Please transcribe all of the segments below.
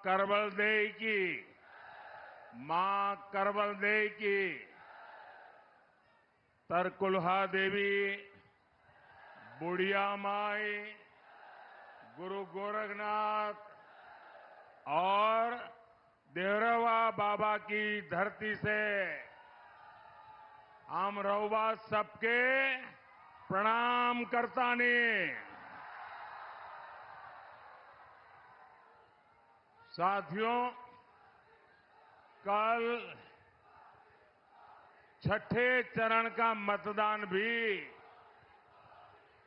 करवल देई की, मां करवल देई की, तरकुलहा देवी, बुढ़िया माई, गुरु गोरखनाथ और देवरवा बाबा की धरती से हम रउवा सबके प्रणाम करता ने। साथियों, कल छठे चरण का मतदान भी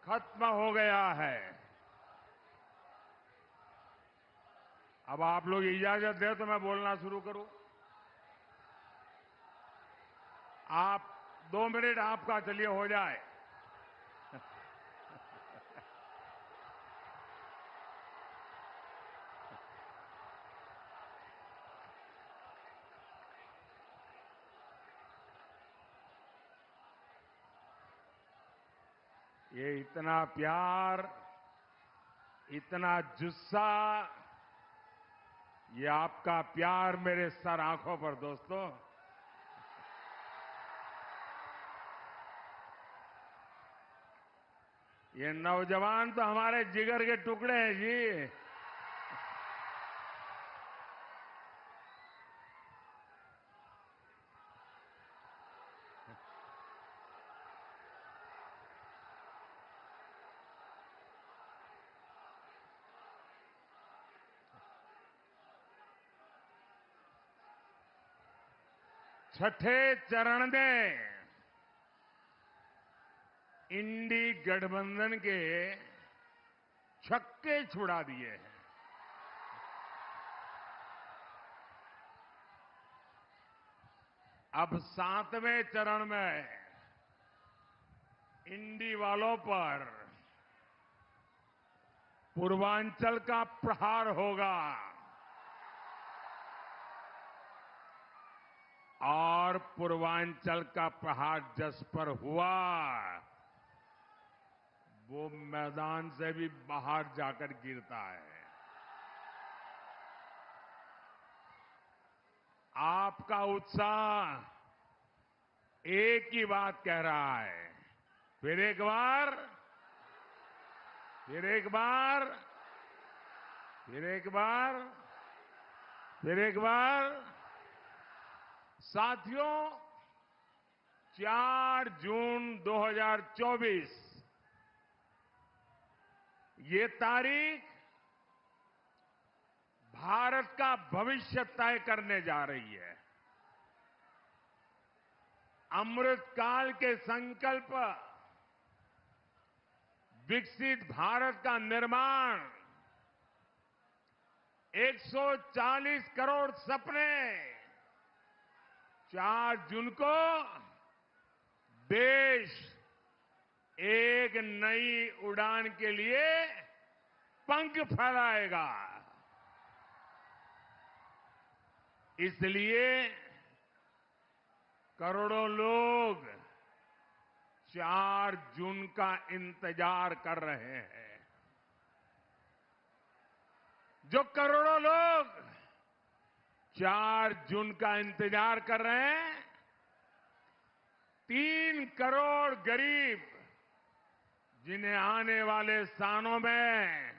खत्म हो गया है। अब आप लोग इजाजत दें तो मैं बोलना शुरू करूं। आप 2 मिनट आपका चलिए हो जाए। ये इतना प्यार, इतना जुस्सा, ये आपका प्यार मेरे सर आंखों पर दोस्तों। ये नौजवान तो हमारे जिगर के टुकड़े हैं जी। छठे चरण में इंडी गठबंधन के छक्के छुड़ा दिए हैं। अब 7वें चरण में इंडी वालों पर पूर्वांचल का प्रहार होगा और पूर्वांचल का प्रहार जिस पर हुआ वो मैदान से भी बाहर जाकर गिरता है। आपका उत्साह एक ही बात कह रहा है। फिर एक बार, फिर एक बार, फिर एक बार, फिर एक बार। साथियों, 4 जून 2024 ये तारीख भारत का भविष्य तय करने जा रही है। अमृत काल के संकल्प, विकसित भारत का निर्माण, 140 करोड़ सपने, 4 जून को देश एक नई उड़ान के लिए पंख फैलाएगा। इसलिए करोड़ों लोग 4 जून का इंतजार कर रहे हैं। जो करोड़ों लोग 4 जून का इंतजार कर रहे हैं, 3 करोड़ गरीब जिन्हें आने वाले सालों में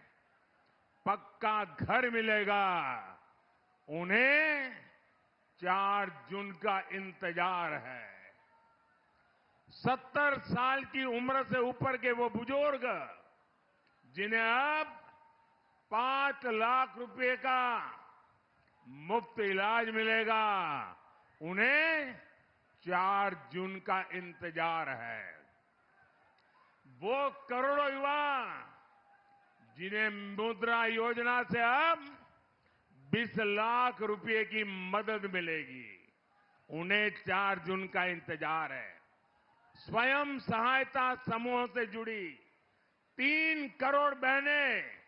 पक्का घर मिलेगा, उन्हें 4 जून का इंतजार है। 70 साल की उम्र से ऊपर के वो बुजुर्ग जिन्हें अब 5 लाख रुपए का मुफ्त इलाज मिलेगा, उन्हें 4 जून का इंतजार है। वो करोड़ों युवा जिन्हें मुद्रा योजना से अब 20 लाख रुपए की मदद मिलेगी, उन्हें 4 जून का इंतजार है। स्वयं सहायता समूहों से जुड़ी 3 करोड़ बहनें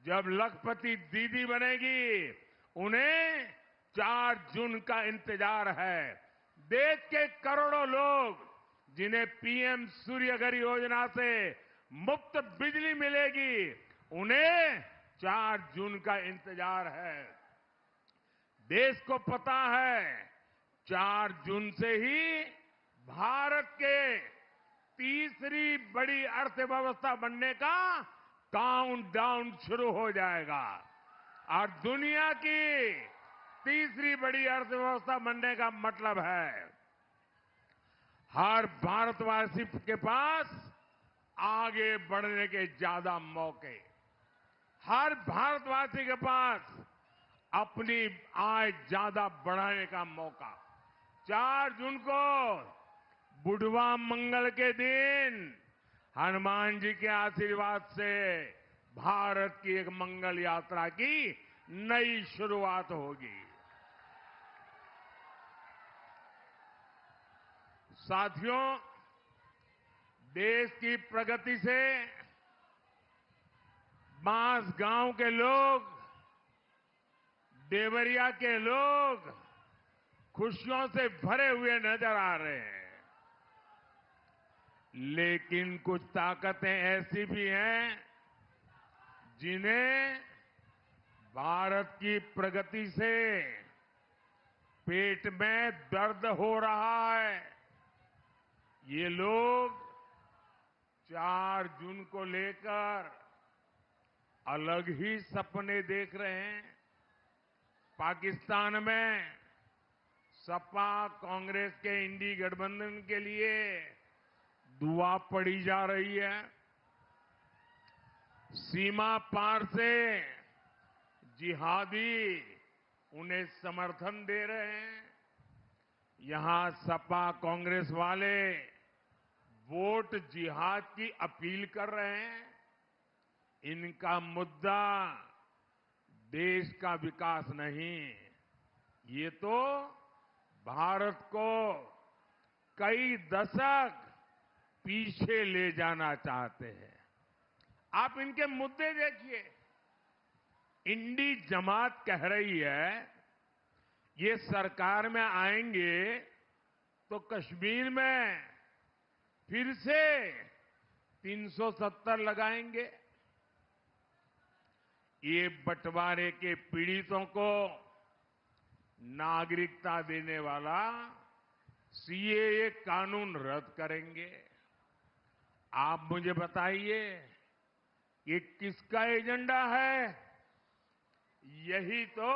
जब लखपति दीदी बनेगी, उन्हें 4 जून का इंतजार है। देश के करोड़ों लोग जिन्हें पीएम सूर्यघर योजना से मुफ्त बिजली मिलेगी, उन्हें 4 जून का इंतजार है। देश को पता है 4 जून से ही भारत के तीसरी बड़ी अर्थव्यवस्था बनने का काउंटडाउन शुरू हो जाएगा और दुनिया की तीसरी बड़ी अर्थव्यवस्था बनने का मतलब है हर भारतवासी के पास आगे बढ़ने के ज्यादा मौके, हर भारतवासी के पास अपनी आय ज्यादा बढ़ाने का मौका। 4 जून को बुढ़वा मंगल के दिन हनुमान जी के आशीर्वाद से भारत की एक मंगल यात्रा की नई शुरुआत होगी। साथियों, देश की प्रगति से बांसगांव के लोग, देवरिया के लोग खुशियों से भरे हुए नजर आ रहे हैं। लेकिन कुछ ताकतें ऐसी भी हैं जिन्हें भारत की प्रगति से पेट में दर्द हो रहा है। ये लोग 4 जून को लेकर अलग ही सपने देख रहे हैं। पाकिस्तान में सपा कांग्रेस के इंडी गठबंधन के लिए दुआ पड़ी जा रही है। सीमा पार से जिहादी उन्हें समर्थन दे रहे हैं। यहां सपा कांग्रेस वाले वोट जिहाद की अपील कर रहे हैं। इनका मुद्दा देश का विकास नहीं, ये तो भारत को कई दशक पीछे ले जाना चाहते हैं। आप इनके मुद्दे देखिए। इंडी जमात कह रही है ये सरकार में आएंगे तो कश्मीर में फिर से 370 लगाएंगे। ये बंटवारे के पीड़ितों को नागरिकता देने वाला सीएए कानून रद्द करेंगे। आप मुझे बताइए ये किसका एजेंडा है? यही तो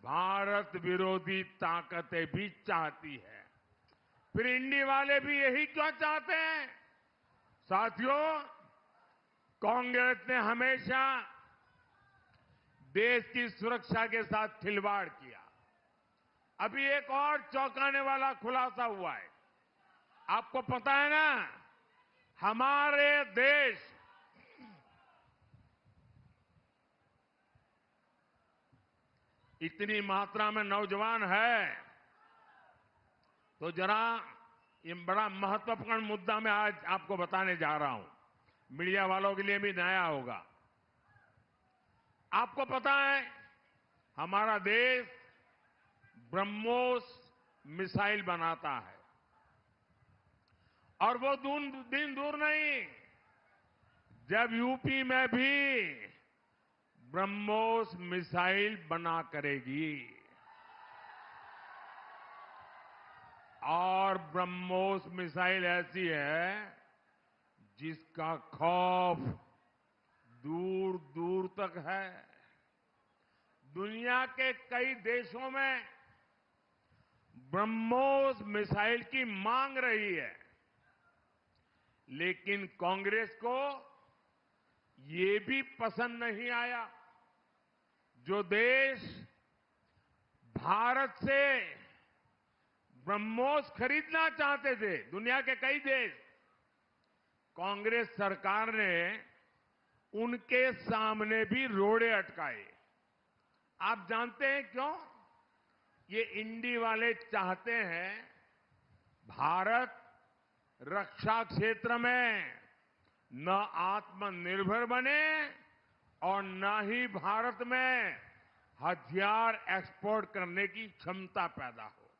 भारत विरोधी ताकतें भी चाहती है। फिर इंडी वाले भी यही क्यों चाहते हैं? साथियों, कांग्रेस ने हमेशा देश की सुरक्षा के साथ खिलवाड़ किया। अभी एक और चौंकाने वाला खुलासा हुआ है। आपको पता है ना, हमारे देश इतनी मात्रा में नौजवान है, तो जरा ये बड़ा महत्वपूर्ण मुद्दा मैं आज आपको बताने जा रहा हूं। मीडिया वालों के लिए भी नया होगा। आपको पता है हमारा देश ब्रह्मोस मिसाइल बनाता है और वो दिन दूर नहीं जब यूपी में भी ब्रह्मोस मिसाइल बना करेगी। और ब्रह्मोस मिसाइल ऐसी है जिसका खौफ दूर दूर तक है। दुनिया के कई देशों में ब्रह्मोस मिसाइल की मांग रही है, लेकिन कांग्रेस को ये भी पसंद नहीं आया। जो देश भारत से ब्रह्मोस खरीदना चाहते थे, दुनिया के कई देश, कांग्रेस सरकार ने उनके सामने भी रोड़े अटकाए। आप जानते हैं क्यों? ये इंडी वाले चाहते हैं भारत रक्षा क्षेत्र में न आत्मनिर्भर बने और न ही भारत में हथियार एक्सपोर्ट करने की क्षमता पैदा हो।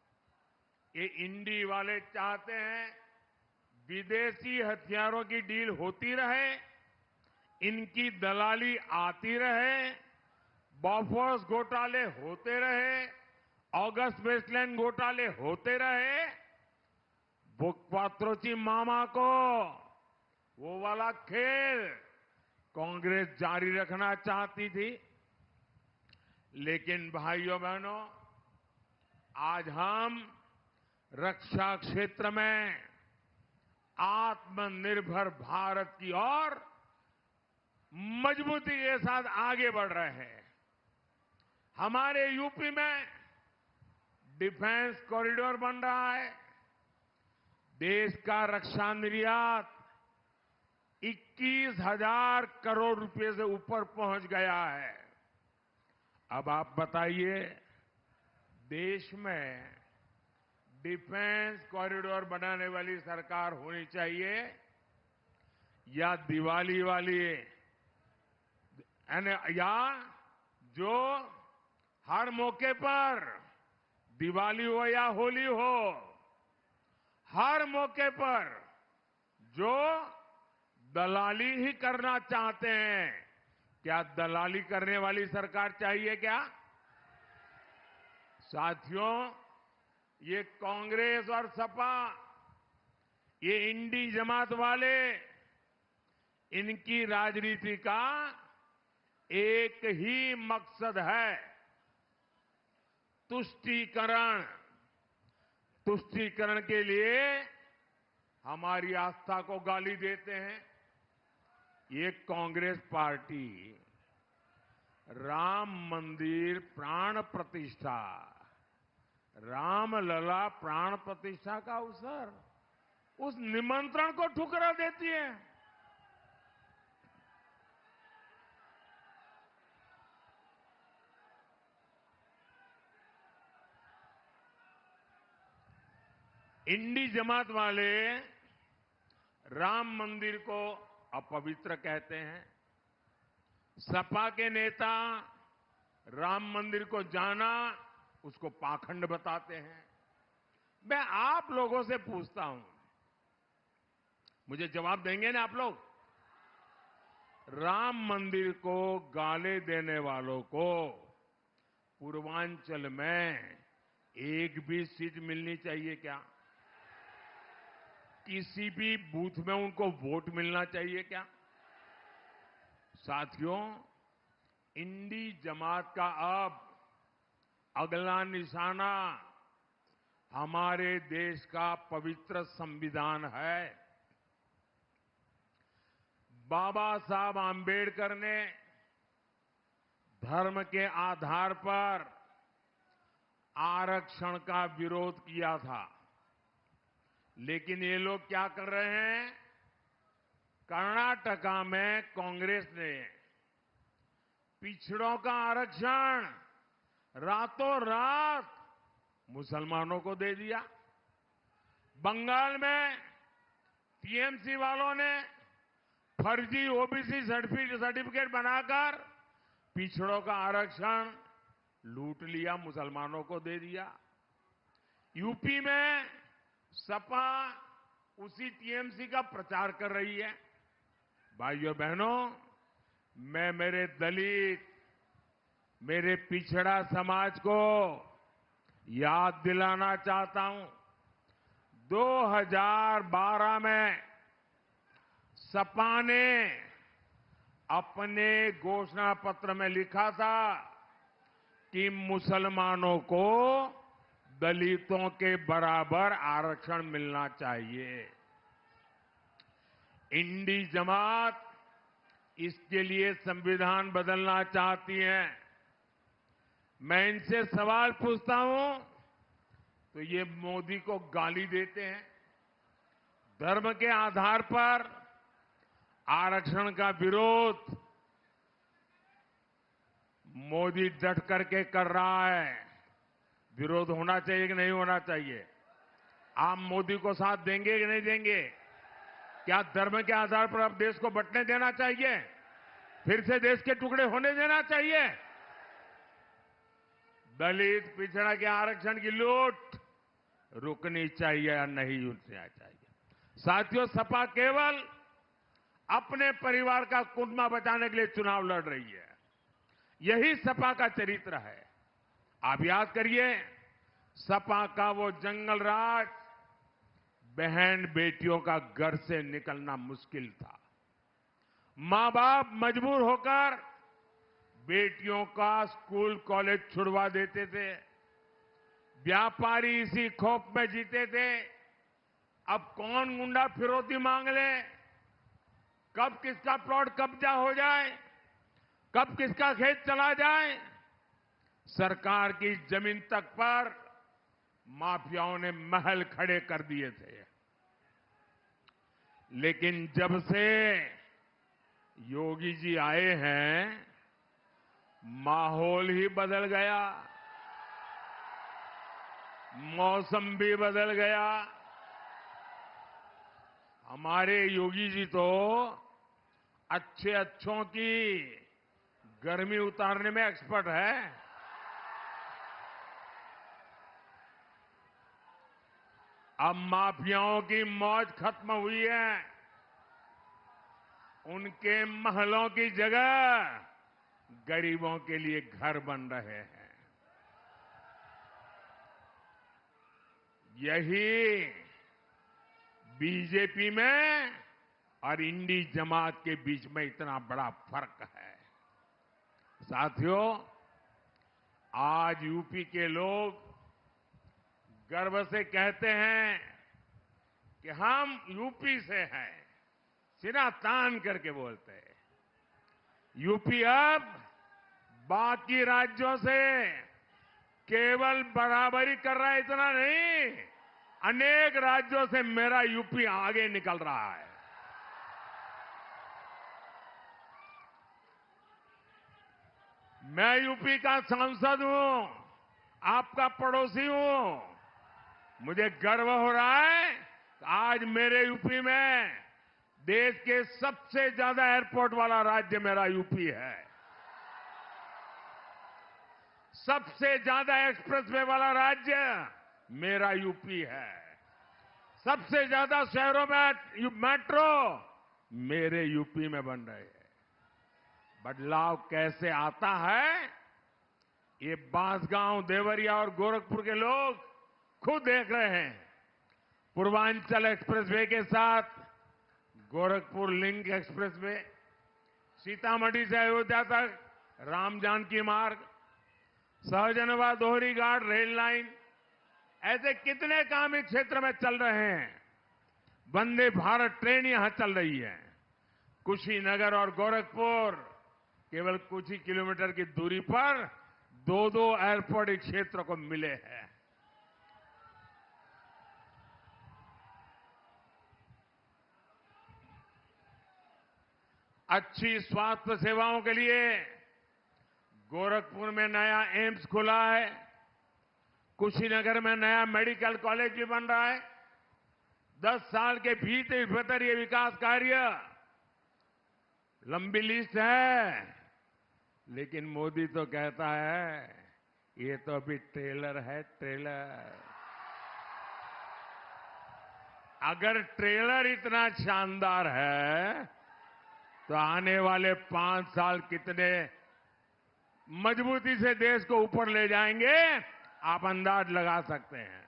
ये इंडी वाले चाहते हैं विदेशी हथियारों की डील होती रहे, इनकी दलाली आती रहे, बॉफोर्स घोटाले होते रहे, ऑगस्ट वेस्टलैंड घोटाले होते रहे, क्वात्रोची मामा को वो वाला खेल कांग्रेस जारी रखना चाहती थी। लेकिन भाइयों बहनों, आज हम रक्षा क्षेत्र में आत्मनिर्भर भारत की ओर मजबूती के साथ आगे बढ़ रहे हैं। हमारे यूपी में डिफेंस कॉरिडोर बन रहा है। देश का रक्षा निर्यात 21,000 करोड़ रुपए से ऊपर पहुंच गया है। अब आप बताइए, देश में डिफेंस कॉरिडोर बनाने वाली सरकार होनी चाहिए या दिवाली वाली, या जो हर मौके पर, दिवाली हो या होली हो, हर मौके पर जो दलाली ही करना चाहते हैं। क्या दलाली करने वाली सरकार चाहिए क्या? साथियों, ये कांग्रेस और सपा, ये इंडी जमात वाले, इनकी राजनीति का एक ही मकसद है, तुष्टीकरण। तुष्टीकरण के लिए हमारी आस्था को गाली देते हैं। ये कांग्रेस पार्टी राम मंदिर प्राण प्रतिष्ठा, रामलला प्राण प्रतिष्ठा का अवसर, उस निमंत्रण को ठुकरा देती है। इंडी जमात वाले राम मंदिर को अपवित्र कहते हैं। सपा के नेता राम मंदिर को जाना उसको पाखंड बताते हैं। मैं आप लोगों से पूछता हूं, मुझे जवाब देंगे ना आप लोग? राम मंदिर को गाले देने वालों को पूर्वांचल में एक भी सीट मिलनी चाहिए क्या? किसी भी बूथ में उनको वोट मिलना चाहिए क्या? साथियों, इंडी जमात का अब अगला निशाना हमारे देश का पवित्र संविधान है। बाबा साहब आंबेडकर ने धर्म के आधार पर आरक्षण का विरोध किया था, लेकिन ये लोग क्या कर रहे हैं? कर्नाटका में कांग्रेस ने पिछड़ों का आरक्षण रातों रात मुसलमानों को दे दिया। बंगाल में टीएमसी वालों ने फर्जी ओबीसी सर्टिफिकेट बनाकर पिछड़ों का आरक्षण लूट लिया, मुसलमानों को दे दिया। यूपी में सपा उसी टीएमसी का प्रचार कर रही है। भाइयों बहनों, मैं मेरे दलित, मेरे पिछड़ा समाज को याद दिलाना चाहता हूं। 2012 में सपा ने अपने घोषणा पत्र में लिखा था कि मुसलमानों को दलितों के बराबर आरक्षण मिलना चाहिए। इंडी जमात इसके लिए संविधान बदलना चाहती है। मैं इनसे सवाल पूछता हूं तो ये मोदी को गाली देते हैं। धर्म के आधार पर आरक्षण का विरोध मोदी डट करके कर रहा है। विरोध होना चाहिए कि नहीं होना चाहिए? आप मोदी को साथ देंगे कि नहीं देंगे? क्या धर्म के आधार पर अब देश को बंटने देना चाहिए? फिर से देश के टुकड़े होने देना चाहिए? दलित पिछड़ा के आरक्षण की लूट रुकनी चाहिए या नहीं रुकनी चाहिए? साथियों, सपा केवल अपने परिवार का कुंडा बचाने के लिए चुनाव लड़ रही है। यही सपा का चरित्र है। आप याद करिए, सपा का वो जंगल राज, बहन बेटियों का घर से निकलना मुश्किल था। मां बाप मजबूर होकर बेटियों का स्कूल कॉलेज छुड़वा देते थे। व्यापारी इसी खौफ में जीते थे, अब कौन गुंडा फिरौती मांग ले, कब किसका प्लॉट कब्जा हो जाए, कब किसका खेत चला जाए। सरकार की जमीन तक पर माफियाओं ने महल खड़े कर दिए थे। लेकिन जब से योगी जी आए हैं, माहौल ही बदल गया, मौसम भी बदल गया। हमारे योगी जी तो अच्छों की गर्मी उतारने में एक्सपर्ट है। अब माफियाओं की मौज खत्म हुई है, उनके महलों की जगह गरीबों के लिए घर बन रहे हैं। यही बीजेपी में और इंडी जमात के बीच में इतना बड़ा फर्क है। साथियों, आज यूपी के लोग गर्व से कहते हैं कि हम यूपी से हैं, सिरा तान करके बोलते हैं। यूपी अब बाकी राज्यों से केवल बराबरी कर रहा है, इतना नहीं, अनेक राज्यों से मेरा यूपी आगे निकल रहा है। मैं यूपी का सांसद हूं, आपका पड़ोसी हूं। मुझे गर्व हो रहा है कि आज मेरे यूपी में देश के सबसे ज्यादा एयरपोर्ट वाला राज्य मेरा यूपी है। सबसे ज्यादा एक्सप्रेसवे वाला राज्य मेरा यूपी है। सबसे ज्यादा शहरों में मेट्रो मेरे यूपी में बन रहे हैं। बदलाव कैसे आता है, ये बांसगांव, देवरिया और गोरखपुर के लोग खुद देख रहे हैं। पूर्वांचल एक्सप्रेसवे के साथ गोरखपुर लिंक एक्सप्रेसवे, सीतामढ़ी से अयोध्या तक राम जानकी मार्ग, सहजनवा दोहरी घाट रेल लाइन, ऐसे कितने काम इस क्षेत्र में चल रहे हैं। वंदे भारत ट्रेन यहां चल रही है। कुशीनगर और गोरखपुर केवल कुछ ही किलोमीटर की दूरी पर दो एयरपोर्ट इस क्षेत्र को मिले हैं। अच्छी स्वास्थ्य सेवाओं के लिए गोरखपुर में नया एम्स खुला है, कुशीनगर में नया मेडिकल कॉलेज भी बन रहा है। 10 साल के भीतर ये विकास कार्य, लंबी लिस्ट है, लेकिन मोदी तो कहता है ये तो अभी ट्रेलर है, ट्रेलर। अगर ट्रेलर इतना शानदार है तो आने वाले 5 साल कितने मजबूती से देश को ऊपर ले जाएंगे, आप अंदाज लगा सकते हैं।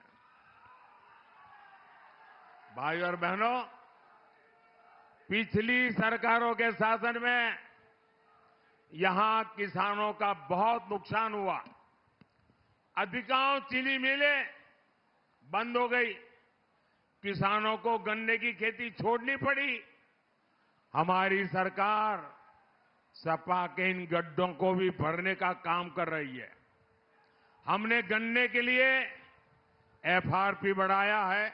भाई और बहनों, पिछली सरकारों के शासन में यहां किसानों का बहुत नुकसान हुआ। अधिकांश चीनी मिलें बंद हो गई, किसानों को गन्ने की खेती छोड़नी पड़ी। हमारी सरकार सपा के इन गड्ढों को भी भरने का काम कर रही है। हमने गन्ने के लिए एफआरपी बढ़ाया है।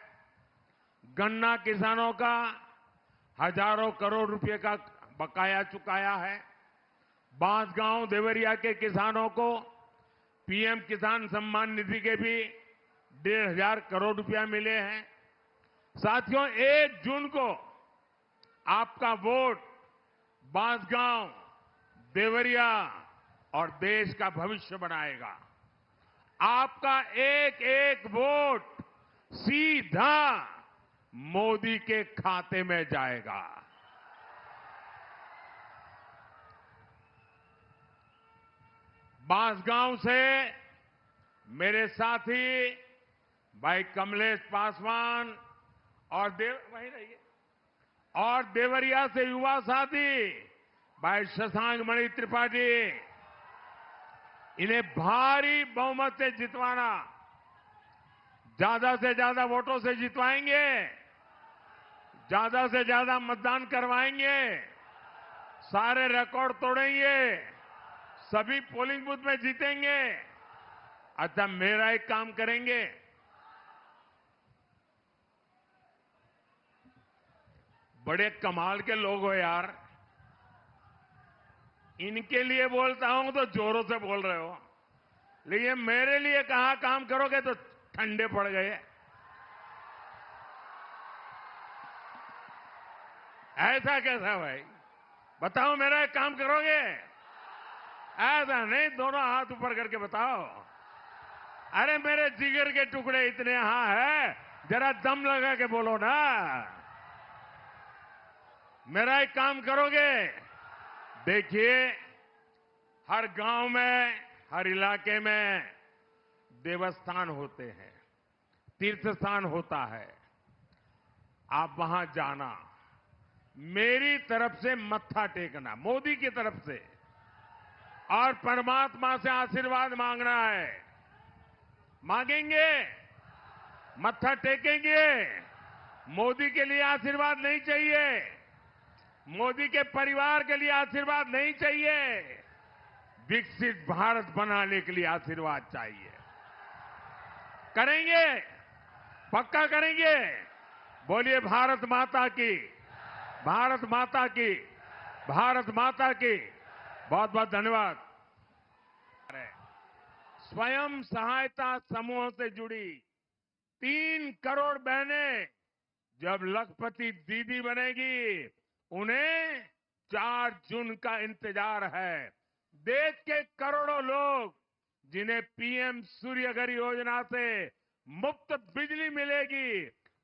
गन्ना किसानों का हजारों करोड़ रुपए का बकाया चुकाया है। बांसगांव, देवरिया के किसानों को पीएम किसान सम्मान निधि के भी 1,500 करोड़ रुपया मिले हैं। साथियों, 1 जून को आपका वोट बांसगांव, देवरिया और देश का भविष्य बनाएगा। आपका एक एक वोट सीधा मोदी के खाते में जाएगा। बांसगांव से मेरे साथी भाई कमलेश पासवान और वहीं रहिए, और देवरिया से युवा साथी भाई शशांक मणि त्रिपाठी, इन्हें भारी बहुमत से जितवाना, ज्यादा से ज्यादा वोटों से जितवाएंगे, ज्यादा से ज्यादा मतदान करवाएंगे, सारे रिकॉर्ड तोड़ेंगे, सभी पोलिंग बूथ में जीतेंगे। अच्छा, मेरा एक काम करेंगे, बड़े कमाल के लोग हो यार, इनके लिए बोलता हूं तो जोरों से बोल रहे हो, लेकिन मेरे लिए कहा काम करोगे तो ठंडे पड़ गए। ऐसा कैसा भाई, बताओ, मेरा एक काम करोगे? ऐसा नहीं, दोनों हाथ ऊपर करके बताओ। अरे मेरे जिगर के टुकड़े इतने यहां है, जरा दम लगा के बोलो ना। मेरा एक काम करोगे? देखिए, हर गांव में, हर इलाके में देवस्थान होते हैं, तीर्थ स्थान होता है। आप वहां जाना, मेरी तरफ से मत्था टेकना, मोदी की तरफ से, और परमात्मा से आशीर्वाद मांगना है। मांगेंगे, मत्था टेकेंगे। मोदी के लिए आशीर्वाद नहीं चाहिए, मोदी के परिवार के लिए आशीर्वाद नहीं चाहिए, विकसित भारत बनाने के लिए आशीर्वाद चाहिए। करेंगे, पक्का करेंगे। बोलिए भारत माता की, भारत माता की, भारत माता की। बहुत बहुत धन्यवाद। स्वयं सहायता समूह से जुड़ी 3 करोड़ बहनें जब लखपति दीदी बनेगी, उन्हें 4 जून का इंतजार है। देश के करोड़ों लोग जिन्हें पीएम सूर्यघर योजना से मुफ्त बिजली मिलेगी,